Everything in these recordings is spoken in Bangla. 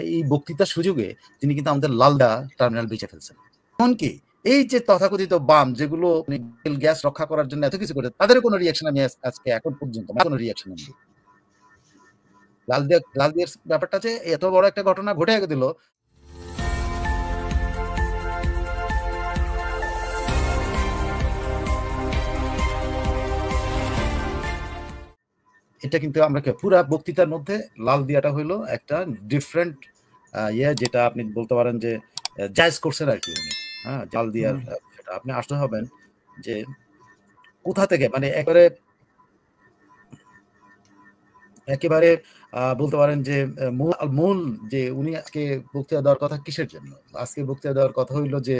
এই বক্তৃতার সুযোগে তিনি কিন্তু আমাদের লালদা টার্মিনাল বেঁচে ফেলছেন। এমনকি এই যে তথাকথিত বাম যেগুলো গ্যাস রক্ষা করার জন্য এত কিছু করে, তাদের কোনো রিয়াকশন আমি আজকে এখন পর্যন্ত কোনো রিয়াকশন নেই। লালদিয়ার ব্যাপারটা যে এত বড় একটা ঘটনা ঘটে দিল, এটা কিন্তু আমরা পুরা বক্তৃতার মধ্যে লাল দিয়াটা হইলো একটা ডিফারেন্ট যেটা আপনি বলতে পারেন যে জায়েজ করছেন আর কি উনি। হ্যাঁ, জাল দিয়ার সেটা আপনি আসতে হবেন যে কোথা থেকে, মানে একেবারে বলতে পারেন যে মূল যে উনি আজকে বক্তৃতা দেওয়ার কথা কিসের জন্য? আজকে বক্তৃতা দেওয়ার কথা হইল যে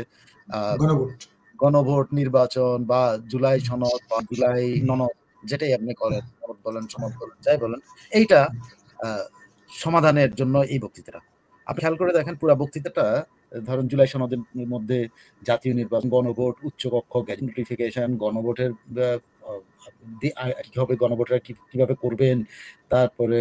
গণভোট নির্বাচন বা জুলাই সনদ বা জুলাই ননদ, যেটাই আপনি করেন, সনদ বলেন সনদ বলেন যাই বলেন, এইটা সমাধানের জন্য এই বক্তৃতাটা। আপনি খেয়াল করে দেখেন পুরো বক্তৃতাটা, ধরেন জুলাই সনদের মধ্যে জাতীয় নির্বাচন, গণভোট, উচ্চকক্ষ, গ্যাজেট নোটিফিকেশন, গণভোটের কি হবে, গণভোটরা কিভাবে করবেন, তারপরে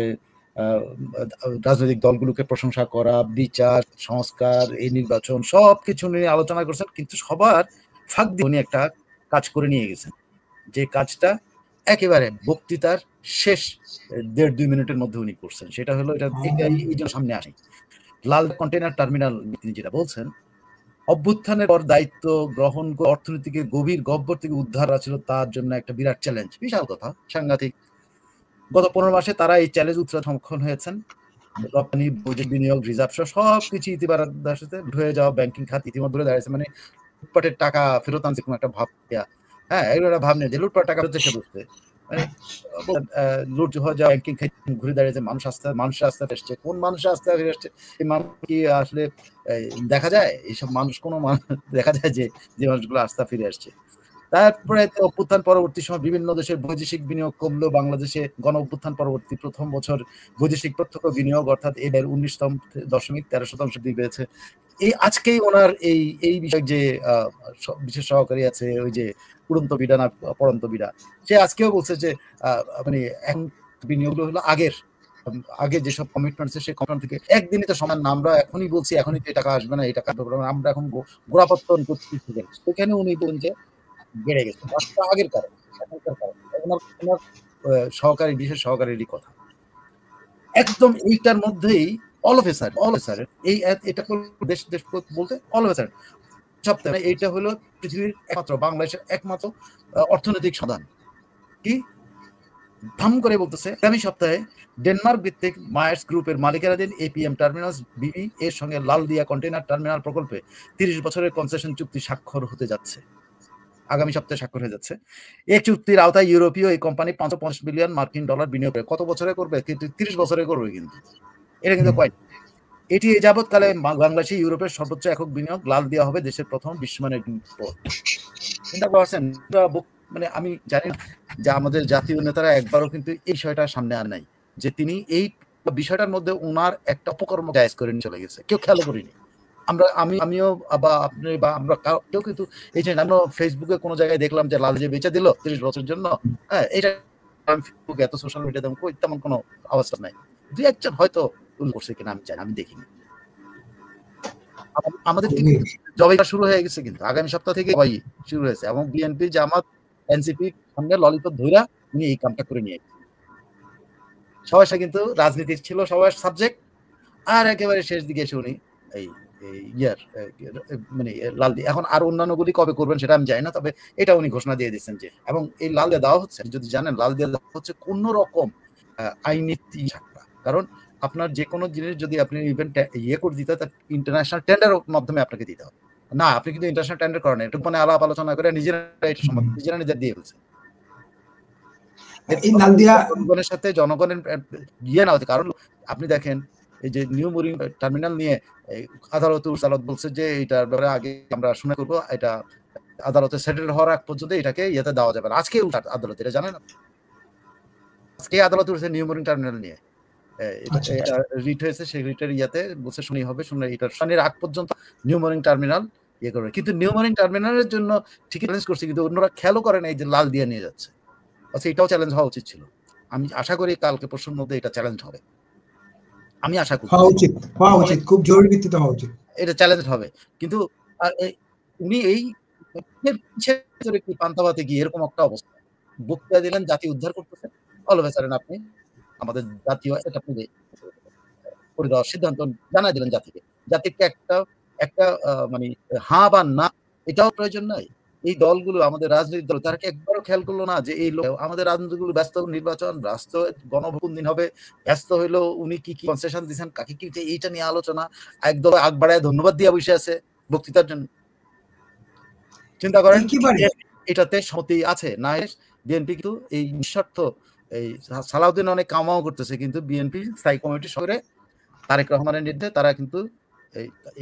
রাজনৈতিক দলগুলোকে প্রশংসা করা, বিচার, সংস্কার, এই নির্বাচন, সবকিছু নিয়ে আলোচনা করছেন। কিন্তু সবার ফাঁক দিয়ে উনি একটা কাজ করে নিয়ে গেছেন, যে কাজটা একেবারে বক্তৃতার শেষ 1.5-2 মিনিটের মধ্যে উনি করছেন। সেটা হলো এটা এই জন্য সামনে আসে লাল কন্টেইনার টার্মিনাল। তিনি যেটা বলছেন, অভ্যুত্থানের পর দায়িত্ব গ্রহণ করে অর্থনীতিকে গভীর গহ্বর থেকে উদ্ধার ছিল তার জন্য একটা বিরাট চ্যালেঞ্জ, বিশাল কথা, সাংঘাতিক। গত 15 মাসে তারা এই চ্যালেঞ্জ উত্তরণ সক্ষম হয়েছেন। রপ্তানি, বৈদেশিক বিনিয়োগ, রিজার্ভ সবকিছু ইতিবাচক হয়ে যাওয়া, ব্যাংকিং খাত ইতিমধ্যে দাঁড়িয়েছে, মানে লুটপাটের টাকা ফেরত আনছে কোনো একটা ভাব। হ্যাঁ, এগুলো একটা ভাব নেই যে লুটপাট টাকা ফেরত এসে বসছে, মানে লুট হয়ে যাওয়া ব্যাংকিং খাত ঘুরে দাঁড়িয়েছে। মানুষ আস্তে এসছে, কোন মানুষ আস্তে ফিরে আসছে? এই মানুষ কি আসলে দেখা যায়? এইসব মানুষ কোনো দেখা যায় যে মানুষগুলো আস্থা ফিরে আসছে? তারপরে অভ্যুত্থান পরবর্তী সময় বিভিন্ন দেশের বৈদেশিক বিনিয়োগ কমলো। বাংলাদেশে গণ অভ্যুত্থান পরবর্তী প্রথম বছর বৈদেশিক প্রত্যক্ষ বিনিয়োগ অর্থাৎ এবার 19.13% বৃদ্ধি পেয়েছে। এই আজকেই ওনার এই বিষয় যে বিশেষ সহকারী আছে, ওই যে উড়ন্ত বিডা না পড়ন্ত বিডা, সে আজকেও বলছে যে মানে এখন বিনিয়োগ হলো আগে যেসব কমিটমেন্ট আছে সেই কমিটমেন্ট থেকে একদিনই তো সমান না। আমরা এখনই বলছি এখনই তো টাকা আসবে না, এই টাকা আমরা এখন গোড়াপত্তন করছি। সেখানে উনি বলেন যে বেড়ে গেছে, আগের কারণ, এখনকার কারণ, ওনার সহকারী, বিশেষ সহকারীরই কথা। একদম এইটার মধ্যেই অল অফ এ সাডেন এই এটা দেশ বলতে অল অফ এ সাডেন সপ্তাহে এইটা হলো পৃথিবীর একমাত্র, বাংলাদেশের একমাত্র অর্থনৈতিক সমাধান। কি ধাম করে বলতেছে, আগামী সপ্তাহে ডেনমার্ক ভিত্তিক মায়ার্স গ্রুপের মালিকানাধীন এপিএম টার্মিনালস বিবি এর সঙ্গে লালদিয়া কন্টেইনার টার্মিনাল প্রকল্পে 30 বছরের কনসেশন চুক্তি স্বাক্ষর হতে যাচ্ছে। আগামী সপ্তাহে স্বাক্ষর হয়ে যাচ্ছে। এই চুক্তির আওতায় ইউরোপীয় এই কোম্পানি $550 বিলিয়ন বিনিয়োগ করে। কত বছরে করবে? কিন্তু 30 বছরে করবে। কিন্তু এটা কিন্তু এটি এই যাবৎকালে বাংলাদেশে ইউরোপের সর্বোচ্চ একক বিনিয়োগ। লাল দেওয়া হবে দেশের প্রথম বিশ্বমানের চিন্তা করছেন। মানে আমি জানি না যে আমাদের জাতীয় নেতারা একবারও কিন্তু এই বিষয়টা সামনে আনে নাই, যে তিনি এই বিষয়টার মধ্যে ওনার একটা অপকর্ম জায়েজ করে নিয়ে চলে গেছে, কেউ খেয়াল করিনি। আমিও বা আপনি বা আমরা কেউ কিন্তু এই যে আমরা ফেসবুকে কোনো জায়গায় দেখলাম যে লাল যে বেচে দিল 30 বছরের জন্য, হ্যাঁ, এটা ফেসবুক এত সোশ্যাল মিডিয়াতে তেমন কোনো অবস্থা নাই। দুই একজন হয়তো করছে কিনা আমি জানি, আমি দেখিনি। আমাদের জবাই শুরু হয়ে গেছে, কিন্তু আগামী সপ্তাহ থেকে জবাই শুরু হয়েছে, এবং বিএনপি, জামাত, এনসিপি সঙ্গে ললিত ধইরা উনি এই কামটা করে নিয়ে সবাই কিন্তু রাজনীতির ছিল সবার সাবজেক্ট। আর একেবারে শেষ দিকে এসে উনি এই মানে লাল দিয়ে, এখন আর অন্যান্যগুলি কবে করবেন সেটা আমি জানি না, তবে এটা উনি ঘোষণা দিয়ে দিচ্ছেন যে, এবং এই লাল দিয়ে দেওয়া হচ্ছে, যদি জানেন লাল দিয়ে দেওয়া হচ্ছে কোন রকম আইনি ছাড়া। কারণ আপনার যে কোনো জিনিস যদি আপনি ইভেন করে দিতে হয়, তার ইন্টারন্যাশনাল টেন্ডার মাধ্যমে আপনাকে দিতে হবে। না, আপনি কিন্তু ইন্টারন্যাশনাল টেন্ডার করেন, একটু মানে আলাপ আলোচনা করে নিজেরা নিজেদের দিয়ে ফেলছে। জনগণের সাথে জনগণের না হতে, কারণ আপনি দেখেন এই যে নিউ মোরিং টার্মিনাল নিয়ে আদালত বলছে যে এটার ব্যাপারে আগে আমরা শুনে করবো, এটা আদালতে সেটেল হওয়ার আগ পর্যন্ত এটাকে ইয়েতে দেওয়া যাবে না। আজকে আদালত, এটা জানেন, আজকে আদালত উঠেছে নিউ মোরিং টার্মিনাল নিয়ে, এটা রিট হয়েছে, সেই রিটের ইয়েতে বলছে শুনানি হবে, এটার শুনানির আগ পর্যন্ত নিউ মোরিং টার্মিনাল ইয়ে করবে। কিন্তু নিউ মোরিং টার্মিনালের জন্য ঠিকই চ্যালেঞ্জ করছে, কিন্তু অন্যরা খেয়ালও করে না এই যে লাল দিয়ে নিয়ে যাচ্ছে। আচ্ছা, এটাও চ্যালেঞ্জ হওয়া উচিত ছিল। আমি আশা করি কালকে পরশুর মধ্যে এটা চ্যালেঞ্জ হবে। আমি আশা করি হওয়া উচিত, খুব জরুরি ভিত্তিতে হওয়া উচিত। এটা চ্যালেঞ্জ হবে। কিন্তু উনি এই কি পান্তাভাতে গিয়ে এরকম একটা অবস্থা। বক্তৃতা দিলেন, জাতি উদ্ধার করতেছেন। অল অফ আ সাডেন আপনি আমাদের জাতীয় এটা আপনি করে দেওয়ার সিদ্ধান্ত জানায় দিলেন জাতিকে। জাতিকে একটা একটা মানে হ্যাঁ বা না এটাও প্রয়োজন নাই। এই দলগুলো আমাদের রাজনৈতিক দল তারা কি একবারও খেয়াল করলো না যে এই আমাদের রাজনীতিগুলো ব্যস্ত নির্বাচন, ব্যস্ত গণভোট দিন হবে, ব্যস্ত হইলো উনি কি কনসেশন দিচ্ছেন, কাকে কি এইটা নিয়ে আলোচনা, একদল আগ বাড়ায় ধন্যবাদ দিয়ে বসে আছে বক্তৃতার জন্য। চিন্তা করেন এটাতে সম্মতি আছে না? বিএনপি কিন্তু এই নিঃস্বার্থ এই সালাউদ্দিন অনেক কামাও করতেছে, কিন্তু বিএনপি স্থায়ী কমিটি সরে তারেক রহমানের নির্দেশে তারা কিন্তু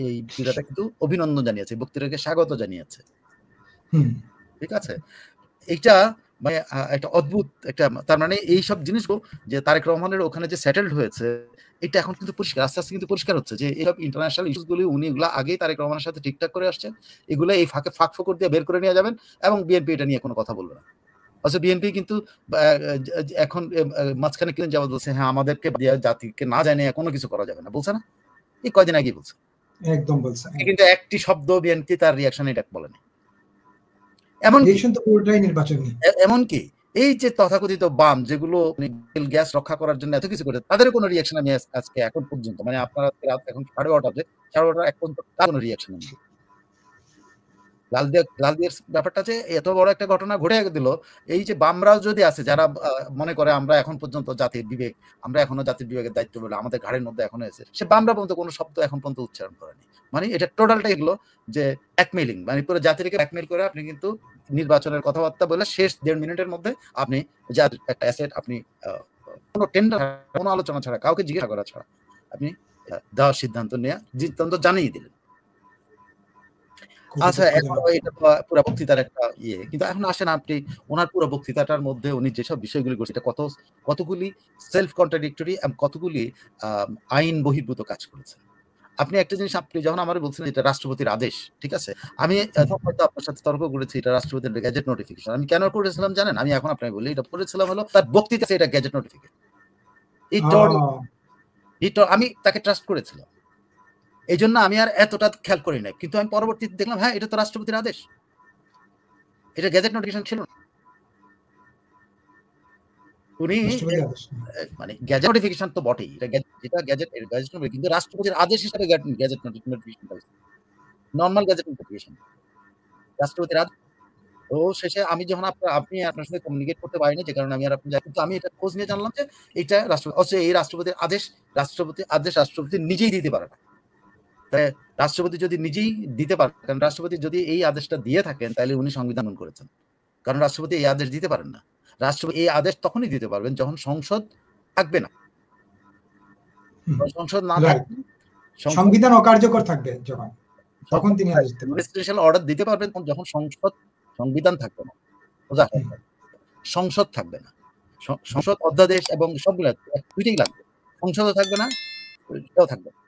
এই বক্তৃতাটা কিন্তু অভিনন্দন জানিয়েছে, বক্তৃতাকে স্বাগত জানিয়েছে। ঠিক আছে, এইটা মানে একটা অদ্ভুত একটা, তার মানে এইসব জিনিসগুলো যে তারেক রহমানের ওখানে যে সেটেলড হয়েছে এটা এখন কিন্তু পরিষ্কার, আস্তে আস্তে কিন্তু পরিষ্কার হচ্ছে যে এইসব ইন্টারন্যাশনাল ইস্যুসগুলি উনি এগুলো আগেই তারেক রহমানের সাথে ঠিকঠাক করে আসছেন, এগুলো এই ফাঁক ফোকর দিয়ে বের করে নিয়ে যাবেন এবং বিএনপি এটা নিয়ে কোনো কথা বলবে না। অথচ বিএনপি কিন্তু এখন মাঝখানে কিনে যাওয়া বলছে হ্যাঁ আমাদেরকে জাতিকে না জানিয়ে কোনো কিছু করা যাবে না, বলছে না? এই কয়দিন আগে বলছে, একদম বলছে, কিন্তু একটি শব্দ বিএনপি তার রিঅ্যাকশন এটা বলেনি। এমনকি এই যে তথাকথিত বাম যেগুলো গ্যাস রক্ষা করার জন্য এত কিছু করে তাদের কোনো রিঅ্যাকশন আমি আজকে এখন পর্যন্ত মানে আপনারা এখন 12:30 এক পর্যন্ত কোনো রিঅ্যাকশন নেই। লালদিয়ার ব্যাপারটা যে এত বড় একটা ঘটনা ঘটে দিল, এই যে বামরাও যদি আছে যারা মনে করে আমরা এখন পর্যন্ত জাতির বিবেক, আমরা এখনো জাতির বিবেকের দায়িত্ব বলে আমাদের ঘাড়ের মধ্যে এখনো আছে, সে বামরা পর্যন্ত কোনো শব্দ এখন পর্যন্ত উচ্চারণ করেনি। মানে এটা টোটালটাই এগুলো যে ব্ল্যাকমেইলিং, মানে পুরো জাতিকে ব্ল্যাকমেইল করে আপনি কিন্তু নির্বাচনের কথাবার্তা বলে শেষ 1.5 মিনিটের মধ্যে আপনি একটা অ্যাসেট আপনি কোনো টেন্ডার কোনো আলোচনা ছাড়া কাউকে জিজ্ঞাসা করা ছাড়া আপনি দেওয়ার সিদ্ধান্ত জানিয়ে দিলেন। আচ্ছা, এখন এটা পুরো বক্তৃতার একটা ইয়ে, কিন্তু এখন আসেন আপনি ওনার পুরো বক্তৃতাটার মধ্যে উনি যেসব বিষয়গুলি করছে এটা কতগুলি সেলফ কন্ট্রাডিক্টরি এবং কতগুলি আইন বহির্ভূত কাজ করেছে। আপনি একটা জিনিস আপনি যখন আমার বলছিলেন এটা রাষ্ট্রপতির আদেশ, ঠিক আছে, আমি হয়তো আপনার সাথে তর্ক করেছি এটা রাষ্ট্রপতির গ্যাজেট নোটিফিকেশন। আমি কেন করেছিলাম জানেন? আমি এখন আপনাকে বলি এটা করেছিলাম হলো তার বক্তৃতা এটা গ্যাজেট নোটিফিকেশন। আমি তাকে ট্রাস্ট করেছিলাম, এই জন্য আমি আর এতটা খেয়াল করি নাই, কিন্তু আমি পরবর্তীতে দেখলাম হ্যাঁ এটা তো রাষ্ট্রপতির আদেশ, এটা গ্যাজেট নোটিফিকেশন ছিল না। উনি মানে গ্যাজেট নোটিফিকেশন তো বটেই, এটা যেটা গ্যাজেট কিন্তু রাষ্ট্রপতির আদেশ হিসেবে gadget notification normal gadget notification রাষ্ট্রপতির আদেশ। তো শেষে আমি যখন আপনি আপনার সাথে কমিউনিকেট করতে পারিনি যে কারণে আমি আর আপনি কিন্তু আমি এটা খোঁজ নিয়ে জানলাম যে এটা এই রাষ্ট্রপতির আদেশ, রাষ্ট্রপতি নিজেই দিতে পারে না। রাষ্ট্রপতি যদি নিজেই দিতে পারেন, কারণ রাষ্ট্রপতি যদি এই আদেশটা দিয়ে থাকেন তাহলে উনি সংবিধান করেছেন, কারণ রাষ্ট্রপতি এই আদেশ দিতে পারেন না। রাষ্ট্রপতি এই আদেশ তখনই দিতে পারবেন যখন সংসদ থাকবে না, সংসদ না থাকবে, সংবিধান অকার্যকর থাকবে যখন, তখন তিনি আদেশ দিতে পারবেন। স্পেশাল অর্ডার দিতে পারবেন যখন সংবিধান থাকবে না, সংসদ থাকবে না, সংসদ অধ্যাদেশ এবং সবগুলো দুইটাই লাগবে, সংসদও থাকবে না, এটাও থাকবে না।